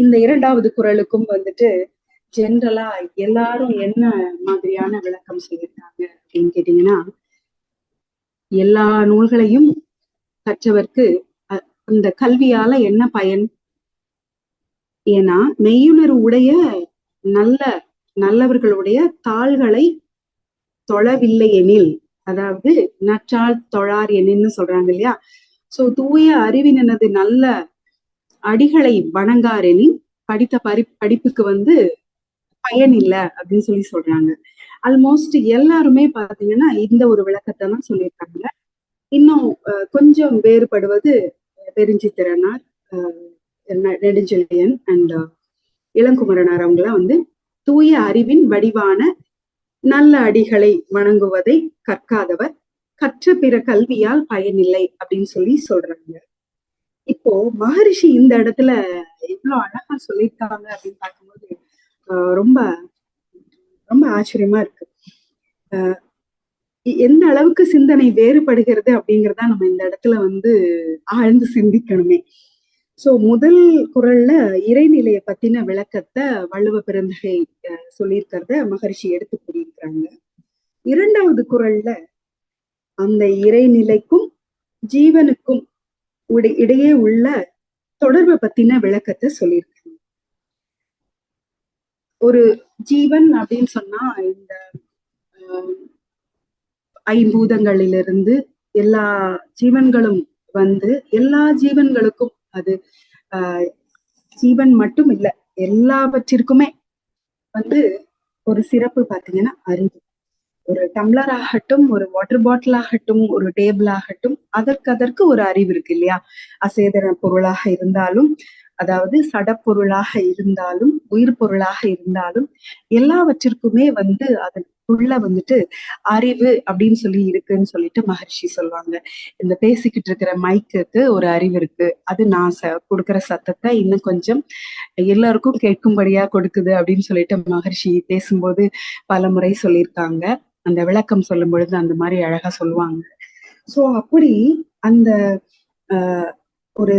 இந்த 2வது குறளுக்கும் வந்துட்டு ஜென்ரலா எல்லாரும் என்ன மாதிரியான விளக்கம் செய்திருக்காங்க அப்படின்னு கேட்டீங்கன்னா, எல்லா நூல்களையும் கற்றவர்க்கு அந்த கல்வியால என்ன பயன்? ஏன்னா மெய்யுணர்வு உடைய நல்லவர்களுடைய தாள்களை தொழவில்லை எனில், அதாவது நற்றாள் தொழார் எனின்னு சொல்றாங்க இல்லையா. சோ தூய அறிவினது நல்ல அடிகளை வணங்காரெனின் படித்த படிப்புக்கு வந்து பயன் இல்லை அப்படின்னு சொல்றாங்க. ஆல்மோஸ்ட் எல்லாருமே பாத்தீங்கன்னா இந்த ஒரு விளக்கத்தை தான் சொல்லியிருக்காங்க. இன்னும் கொஞ்சம் வேறுபடுவது பெருஞ்சித்திரனார், நெடுஞ்செழியன் அண்ட் இளங்குமரனார் அவங்களாம் வந்து தூய அறிவின் வடிவான நல்ல அடிகளை வணங்குவதை கற்காதவர் கற்ற பிற கல்வியால் பயனில்லை அப்படின்னு சொல்றாங்க. இப்போ மகரிஷி இந்த இடத்துல எவ்வளவு அழகா சொல்லியிருக்காங்க அப்படின்னு பார்க்கும்போது ரொம்ப ரொம்ப ஆச்சரியமா இருக்கு. எந்த அளவுக்கு சிந்தனை வேறுபடுகிறது அப்படிங்கறத நம்ம இந்த இடத்துல வந்து ஆழ்ந்து சிந்திக்கணுமே. சோ முதல் குறள்ல இறைநிலைய பத்தின விளக்கத்தை வள்ளுவ பெருந்தகை சொல்லியிருக்கிறத மகரிஷி எடுத்து கூறியிருக்கிறாங்க. இரண்டாவது குறள்ல அந்த இறைநிலைக்கும் ஜீவனுக்கும் இடையே உள்ள தொடர்பை பத்தின விளக்கத்தை சொல்லியிருக்காங்க. ஒரு ஜீவன் அப்படின்னு சொன்னா இந்த ஐம்பூதங்களிலிருந்து எல்லா ஜீவன்களும் வந்து எல்லா ஜீவன்களுக்கும் அது ஜீவன் மட்டும் இல்லை, எல்லாவற்றிற்குமே வந்து ஒரு சிறப்பு பாத்தீங்கன்னா அறிவு. ஒரு டம்ளர் ஆகட்டும், ஒரு வாட்டர் பாட்டில் ஆகட்டும், ஒரு டேபிள் ஆகட்டும், அதற்கு ஒரு அறிவு இருக்கு இல்லையா? அசேதன பொருளாக இருந்தாலும், அதாவது சடப்பொருளாக இருந்தாலும், உயிர் பொருளாக இருந்தாலும், எல்லாவற்றிற்குமே வந்து அதற்குள்ள வந்துட்டு அறிவு அப்படின்னு இருக்குன்னு சொல்லிட்டு மகர்ஷி சொல்லுவாங்க. இந்த பேசிக்கிட்டு இருக்கிற மைக்குக்கு ஒரு அறிவு இருக்கு, அது நான் கொடுக்குற சத்தத்தை இன்னும் கொஞ்சம் எல்லாருக்கும் கேட்கும்படியா கொடுக்குது அப்படின்னு சொல்லிட்டு மகர்ஷி பேசும்போது பல முறை சொல்லியிருக்காங்க. அந்த விளக்கம் சொல்லும் பொழுது அந்த மாதிரி அழகா சொல்லுவாங்க. சோ அப்படி அந்த ஒரு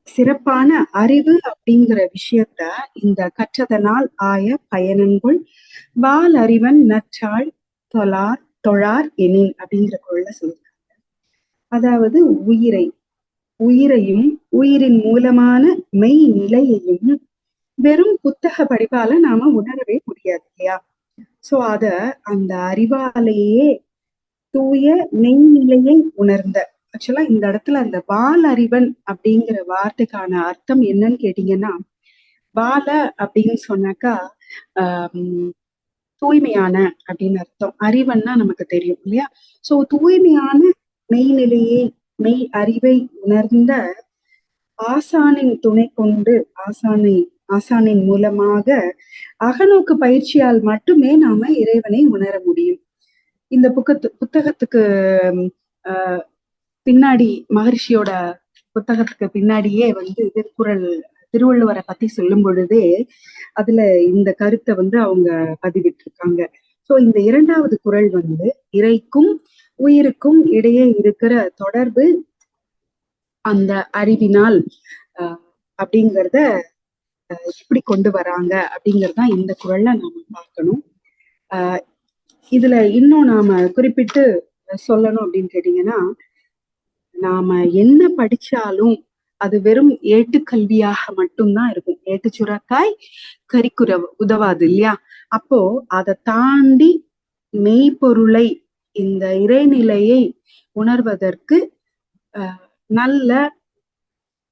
சிறப்பான அறிவு அப்படிங்கிற விஷயத்த இந்த கற்றதனால் ஆய பயனன்குள் வால் அறிவன் நற்றாள் தொழார் எனின் அப்படிங்கிற குரல்ல சொல்லியிருக்காங்க. அதாவது உயிரையும் உயிரின் மூலமான மெய் நிலையையும் வெறும் புத்தக படிப்பால நாம உணரவே முடியாது இல்லையா? சோ அந்த அறிவாலேயே தூய மெய்நிலையை உணர்ந்த, ஆக்சுவலா இந்த இடத்துல அந்த வால் அறிவன் அப்படிங்கிற வார்த்தைக்கான அர்த்தம் என்னன்னு கேட்டீங்கன்னா, வால அப்படின்னு சொன்னாக்கா தூய்மையான அப்படின்னு அர்த்தம். அறிவன்னா நமக்கு தெரியும் இல்லையா? சோ தூய்மையான மெய்நிலையை மெய் அறிவை உணர்ந்த ஆசானின் துணை கொண்டு ஆசானின் மூலமாக அகநோக்கு பயிற்சியால் மட்டுமே நாம இறைவனை உணர முடியும். இந்த புத்தகத்துக்கு பின்னாடி மகரிஷியோட புத்தகத்துக்கு பின்னாடியே வந்து திருவள்ளுவரை பத்தி சொல்லும் பொழுதே அதுல இந்த கருத்தை வந்து அவங்க பதிவிட்டு இருக்காங்க. சோ இந்த இரண்டாவது குறள் வந்து இறைக்கும் உயிருக்கும் இடையே இருக்கிற தொடர்பு அந்த அறிவினால் அப்படிங்கிறத எப்படி கொண்டு வராங்க அப்படிங்கறதான் இந்த குறள்ல நாம பார்க்கணும். இதுல இன்னும் நாம குறிப்பிட்டு சொல்லணும் அப்படின்னு கேட்டீங்கன்னா, நாம என்ன படிச்சாலும் அது வெறும் ஏட்டுக்கல்வியாக மட்டும்தான் இருக்கும். ஏட்டு சுரக்காய் கறிக்குற உதவாது இல்லையா? அப்போ அதை தாண்டி மெய்ப்பொருளை இந்த இறைநிலையை உணர்வதற்கு நல்ல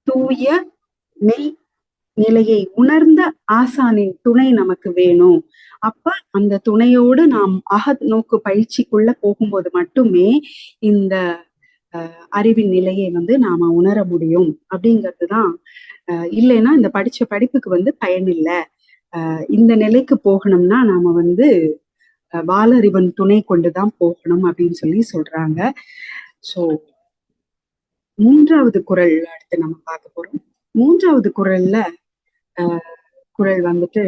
தூய மெய் நிலையை உணர்ந்த ஆசானின் துணை நமக்கு வேணும். அப்ப அந்த துணையோடு நாம் நோக்கு பயிற்சிக்குள்ள போகும்போது மட்டுமே இந்த அறிவின் நிலையை வந்து நாம உணர முடியும் அப்படிங்கிறதுதான். இல்லைன்னா இந்த படிச்ச படிப்புக்கு வந்து பயன் இல்லை. இந்த நிலைக்கு போகணும்னா நாம வந்து வாலறிவன் துணை கொண்டுதான் போகணும் அப்படின்னு சொல்றாங்க. சோ மூன்றாவது குறள் அடுத்து நம்ம பார்க்க போறோம். மூன்றாவது குறள்ல குறள் வந்துட்டு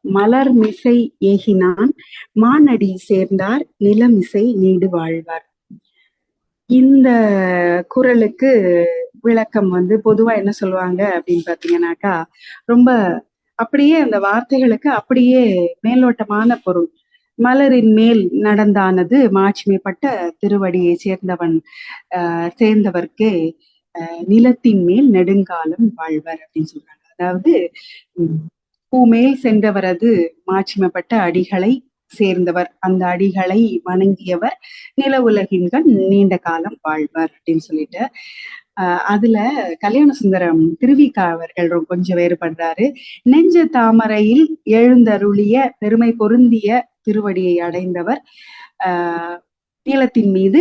மலர் மிசை ஏகினான் மானடி சேர்ந்தார் நிலமிசை நீடு வாழ்வார். இந்த குறளுக்கு விளக்கம் வந்து பொதுவா என்ன சொல்லுவாங்க அப்படின்னு பாத்தீங்கன்னாக்கா, ரொம்ப அப்படியே அந்த வார்த்தைகளுக்கு அப்படியே மேலோட்டமான பொருள். மலரின் மேல் நடந்தானது மாட்சிமைப்பட்ட திருவடியை சேர்ந்தவர்க்கே நிலத்தின் மேல் நெடுங்காலம் வாழ்வர் அப்படின்னு சொல்றாங்க. அதாவது பூமேல் சென்றவரது மாட்சிமைப்பட்ட அடிகளை சேர்ந்தவர், அந்த அடிகளை வணங்கியவர் நில உலகின்கள் நீண்ட காலம் வாழ்வர் அப்படின்னு சொல்லிட்டு அதுல கல்யாண சுந்தரம் திருவிக்கா அவர்கள் கொஞ்சம் வேறுபடுறாரு. நெஞ்ச தாமரையில் எழுந்தருளிய பெருமை பொருந்திய திருவடியை அடைந்தவர் நீளத்தின் மீது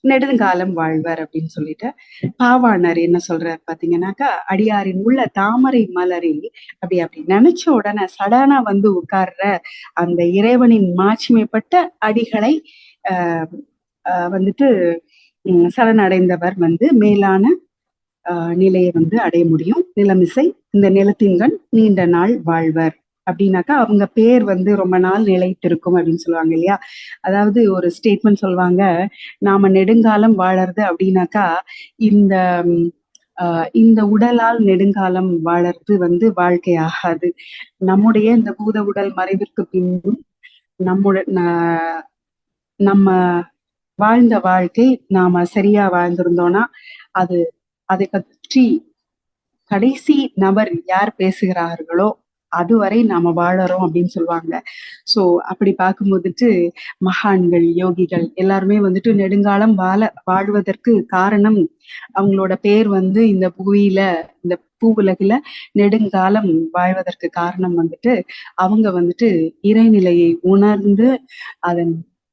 நெடுங்காலம் வாழ்வர் அப்படின்னு சொல்லிட்டு பாவாணர் என்ன சொல்றாரு பாத்தீங்கன்னாக்கா, அடியாரின் உள்ள தாமரை மலரில் அப்படி நினைச்ச உடனே சடனா வந்து உட்கார்ற அந்த இறைவனின் மாட்சிமைப்பட்ட அடிகளை வந்துட்டு சரணடைந்தவர் வந்து மேலான நிலையை வந்து அடைய முடியும். நிலமிசை இந்த நிலத்தின்கண் நீண்ட நாள் வாழ்வர் அப்படின்னாக்கா அவங்க பேர் வந்து ரொம்ப நாள் நிலைத்திருக்கும் அப்படின்னு சொல்லுவாங்க இல்லையா. அதாவது ஒரு ஸ்டேட்மெண்ட் சொல்லுவாங்க, நாம நெடுங்காலம் வாழறது அப்படின்னாக்கா இந்த இந்த உடலால் நெடுங்காலம் வாழறது வந்து வாழ்க்கை ஆகாது. நம்முடைய இந்த பூத உடல் மறைவிற்கு பின்பும் நம்ம வாழ்ந்த வாழ்க்கை நாம சரியா வாழ்ந்திருந்தோம்னா அது அதை பற்றி கடைசி நபர் யார் பேசுகிறார்களோ அதுவரை நாம வாழறோம் அப்படின்னு சொல்லுவாங்க. சோ அப்படி பார்க்கும்போதுட்டு மகான்கள், யோகிகள் எல்லாருமே வந்துட்டு நெடுங்காலம் வாழ்வதற்கு காரணம் அவங்களோட பேர் வந்து இந்த புவியில இந்த பூ உலகில நெடுங்காலம் வாழ்வதற்கு காரணம் வந்துட்டு அவங்க வந்துட்டு இறைநிலையை உணர்ந்து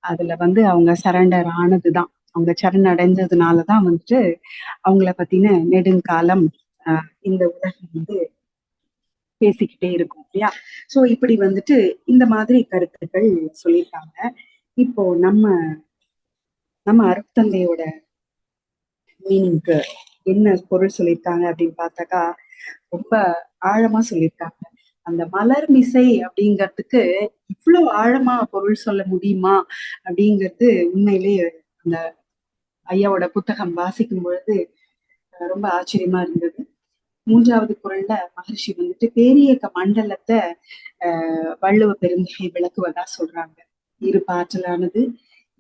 அதுல வந்து அவங்க சரண்டர் ஆனதுதான், அவங்க சரணடைஞ்சதுனாலதான் வந்துட்டு அவங்கள பத்தின நெடுங்காலம் இந்த உலகம் வந்து பேசிக்கிட்டே இருக்கும் இல்லையா. சோ இப்படி வந்துட்டு இந்த மாதிரி கருத்துக்கள் சொல்லியிருக்காங்க. இப்போ நம்ம அருட்தந்தையோட மீனிங்க்கு என்ன பொருள் சொல்லியிருக்காங்க அப்படின்னு பார்த்தாக்கா ரொம்ப ஆழமா சொல்லியிருக்காங்க. அந்த மலர் மிசை அப்படிங்கிறதுக்கு இவ்வளவு ஆழமா பொருள் சொல்ல முடியுமா அப்படிங்கிறது உண்மையிலேயே அந்த ஐயாவோட புத்தகம் வாசிக்கும் பொழுது ரொம்ப ஆச்சரியமா இருந்தது. 3வது குறள்ல மகர்ஷி வந்துட்டு பேரியக்க மண்டலத்தை வள்ளுவ பெருந்தகை விளக்குவதா சொல்றாங்க. இரு பாற்றலானது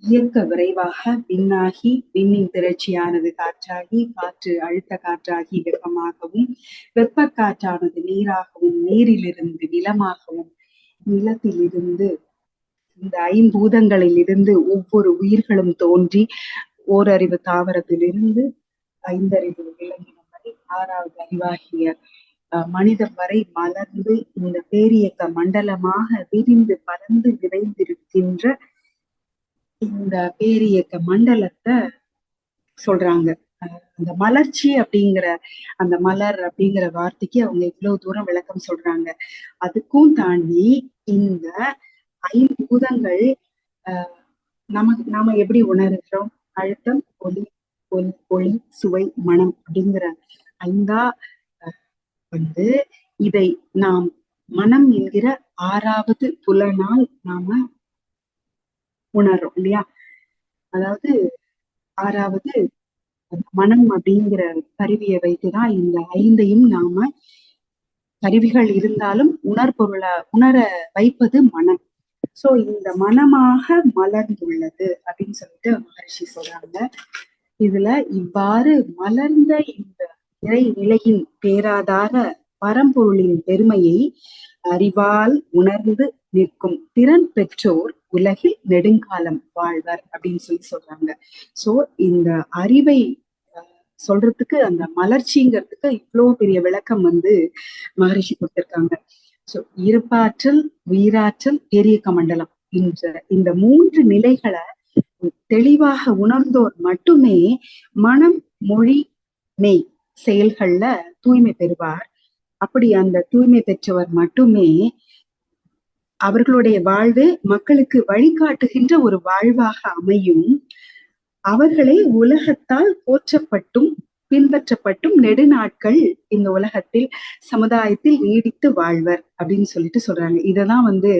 இயக்க விரைவாக விண்ணாகி விண்ணின் திரட்சியானது காற்றாகி காற்று அழுத்த காற்றாகி வெப்பமாகவும் வெப்ப காற்றானது நீராகவும் நீரிலிருந்து நிலமாகவும் நிலத்திலிருந்து இந்த ஐம்பூதங்களில் இருந்து ஒவ்வொரு உயிர்களும் தோன்றி ஓரறிவு தாவரத்திலிருந்து 5 அறிவு விலங்கினம் வரை 6வது அறிவாகிய மனிதம் வரை மலர்ந்து இந்த பேரியக்க மண்டலமாக விரிந்து பறந்து நிறைந்திருக்கின்ற இந்த பேரியக்க மண்டலத்தை சொல்றாங்க. அந்த மலர்ச்சி அப்படிங்கிற அந்த மலர் அப்படிங்கிற வார்த்தைக்கு அவங்க இவ்வளவு தூரம் விளக்கம் சொல்றாங்க. அதுக்கும் தாண்டி இந்த 5 பூதங்கள் நாம எப்படி உணர்கிறோம்? அழுத்தம், ஒளி, சுவை, மனம் அப்படிங்கிற 5ஆ வந்து இதை நாம் மனம் என்கிற 6வது புலனால் நாம உணர்றோம் இல்லையா. அதாவது 6வது மனம் அப்படிங்கிற கருவியை வைத்துதான் இந்த 5ஐயும் நாம கருவிகள் இருந்தாலும் உணர வைப்பது மனம். சோ இந்த மனமாக மலர்ந்துள்ளது அப்படின்னு சொல்லிட்டு மகர்ஷி சொல்றாங்க. இதுல இவ்வாறு மலர்ந்த இந்த இறை நிலையின் பேராதார பரம்பொருளின் பெருமையை அறிவால் உணர்ந்து நிற்கும் திறன் பெற்றோர் உலகில் நெடுங்காலம் வாழ்வர் அப்படின்னு சொல்றாங்க. சோ இந்த அறிவை சொல்றதுக்கு அந்த மலர்ச்சிங்கிறதுக்கு இவ்வளவு பெரிய விளக்கம் வந்து மகரிஷி கொடுத்திருக்காங்க. சோ இருப்பாற்றல், உயிராற்றல், பேரியக்க மண்டலம் இந்த 3 நிலைகளை தெளிவாக உணர்ந்தோர் மட்டுமே மனம், மொழி, மெய் செயல்கள்ல தூய்மை பெறுவார். அப்படி அந்த தூய்மை பெற்றவர் மட்டுமே அவர்களுடைய வாழ்வு மக்களுக்கு வழிகாட்டுகின்ற ஒரு வாழ்வாக அமையும். அவர்களை உலகத்தால் போற்றப்பட்டும் பின்பற்றப்பட்டும் நெடுநாட்கள் இந்த உலகத்தில் சமுதாயத்தில் நீடித்து வாழ்வர் அப்படின்னு சொல்லிட்டு சொல்றாங்க. இததான் வந்து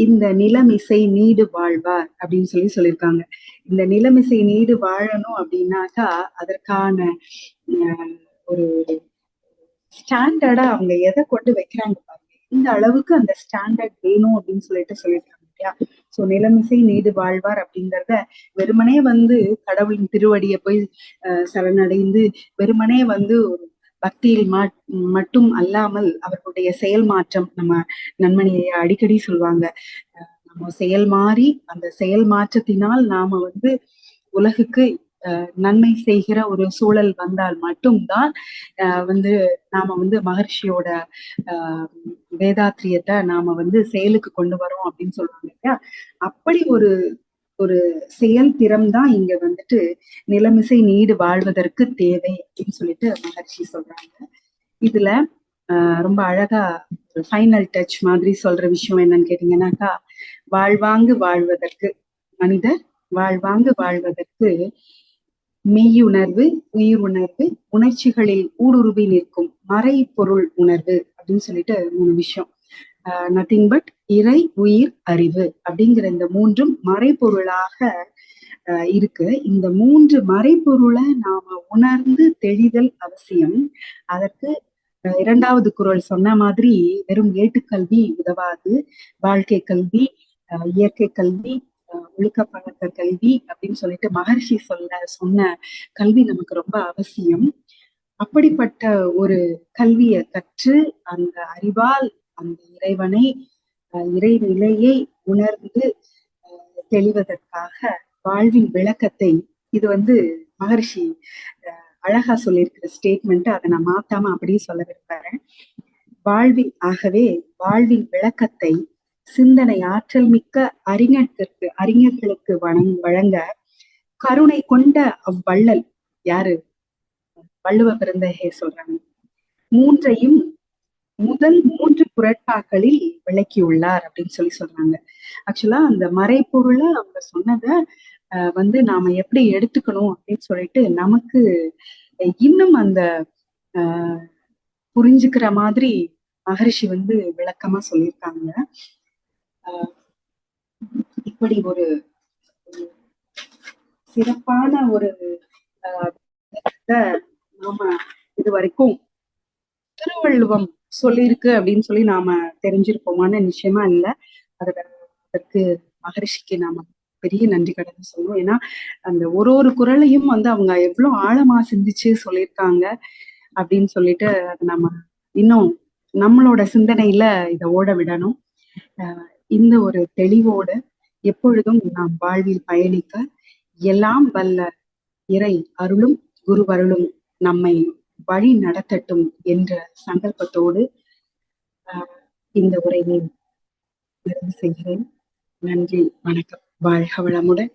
இந்த நிலமிசை நீடு வாழ்வார் அப்படின்னு சொல்லியிருக்காங்க. இந்த நிலமிசை நீடு வாழணும் அப்படின்னாக்கா அதற்கான ஒரு ஸ்டாண்டர்டா அவங்க எதை கொண்டு வைக்கிறாங்க பாருங்க. இந்த அளவுக்கு அந்த ஸ்டாண்டர்ட் வேணும் அப்படின்னு சொல்லியிருக்காங்க இல்லையா. சோ நிலமிசை நீடு வாழ்வார் அப்படிங்கிறத வெறுமனே வந்து கடவுளின் திருவடியை போய் சரணடைந்து வெறுமனே வந்து ஒரு பக்தியில் மட்டும் அல்லாமல் அவர்களுடைய செயல் மாற்றம், நம்ம நன்மணியை அடிக்கடி சொல்லுவாங்க, நம்ம செயல் மாறி அந்த செயல் மாற்றத்தினால் நாம வந்து உலகுக்கு நன்மை செய்கிற ஒரு சூழல் வந்தால் மட்டும்தான் வந்து நாம வந்து மகர்ஷியோட வேதாத்திரியத்தை நாம வந்து செயலுக்கு கொண்டு வரோம் அப்படின்னு சொல்றாங்க இல்லையா. அப்படி ஒரு ஒரு செயல் திறம் தான் இங்க வந்துட்டு நிலமிசை நீடு வாழ்வதற்கு தேவை அப்படின்னு சொல்லிட்டு மகர்ஷி சொல்றாங்க. இதுல ரொம்ப அழகா ஃபைனல் டச் மாதிரி சொல்ற விஷயம் என்னன்னு கேட்டீங்கன்னாக்கா, வாழ்வாங்கு வாழ்வதற்கு மனிதர் வாழ்வாங்கு வாழ்வதற்கு மெய்யுணர்வு, உயிர் உணர்வு, உணர்ச்சிகளில் ஊடுருவி நிற்கும் மறை பொருள் உணர்வு அப்படின்னு சொல்லிட்டு 3 விஷயம். நத்திங் பட் இறை, உயிர், அறிவு அப்படிங்கிற இந்த 3ம் மறைபொருளாக இருக்கு. இந்த 3 மறைபொருளை நாம உணர்ந்து தெளிதல் அவசியம். அதற்கு 2வது குறள் சொன்ன மாதிரி வெறும் ஏட்டுக்கல்வி உதவாது. வாழ்க்கை கல்வி, இயற்கை கல்வி, ஒழுக்க பழக்க கல்வி அப்படின்னு சொல்லிட்டு மகர்ஷி சொன்ன கல்வி நமக்கு ரொம்ப அவசியம். அப்படிப்பட்ட ஒரு கல்வியை கற்று அந்த அறிவால் அந்த இறைவனை இறைநிலையை உணர்ந்து தெளிவதற்காக வாழ்வின் விளக்கத்தை, இது வந்து மகர்ஷி அழகா சொல்லியிருக்கிற ஸ்டேட்மெண்ட், அதை நான் மாத்தாம அப்படியே சொல்ல விரும்புறேன். ஆகவே வாழ்வின் விளக்கத்தை சிந்தனை ஆற்றல் மிக்க அறிஞர்களுக்கு வழங்க கருணை கொண்ட அவ்வள்ளல் யாரு, வள்ளுவ பிறந்தகை சொல்றாங்க, 3ஐயும் முதல் 3 குறட்பாக்களில் விளக்கியுள்ளார் அப்படின்னு சொல்றாங்க. ஆக்சுவலா அந்த மறைப்பொருளை அவங்க சொன்னதை வந்து நாம எப்படி எடுத்துக்கணும் அப்படின்னு சொல்லிட்டு நமக்கு இன்னும் அந்த புரிஞ்சுக்கிற மாதிரி மகரிஷி வந்து விளக்கமா சொல்லியிருக்காங்க. இப்படி ஒரு சிறப்பான ஒரு நாம இது வரைக்கும் திருவள்ளுவம் சொல்லியிருக்கு அப்படின்னு சொல்லி நாம தெரிஞ்சிருப்போமான நிச்சயமா இல்லை. அதற்கு மகரிஷிக்கு நாம பெரிய நன்றி கடன் சொல்லணும். ஏன்னா அந்த ஒரு குறளையும் வந்து அவங்க எவ்வளவு ஆழமா சிந்திச்சு சொல்லியிருக்காங்க அப்படின்னு சொல்லிட்டு அதை நம்ம இன்னும் நம்மளோட சிந்தனையில இதை ஓட விடணும். இந்த ஒரு தெளிவோடு எப்பொழுதும் நாம் வாழ்வில் பயணிக்க எல்லாம் வல்ல இறை அருளும் குருவருளும் நம்மை வழி நடத்தட்டும் என்ற சங்கல்பத்தோடு இந்த உரையை நிறைவு செய்கிறேன். நன்றி, வணக்கம், வாழ்க வளமுடன்.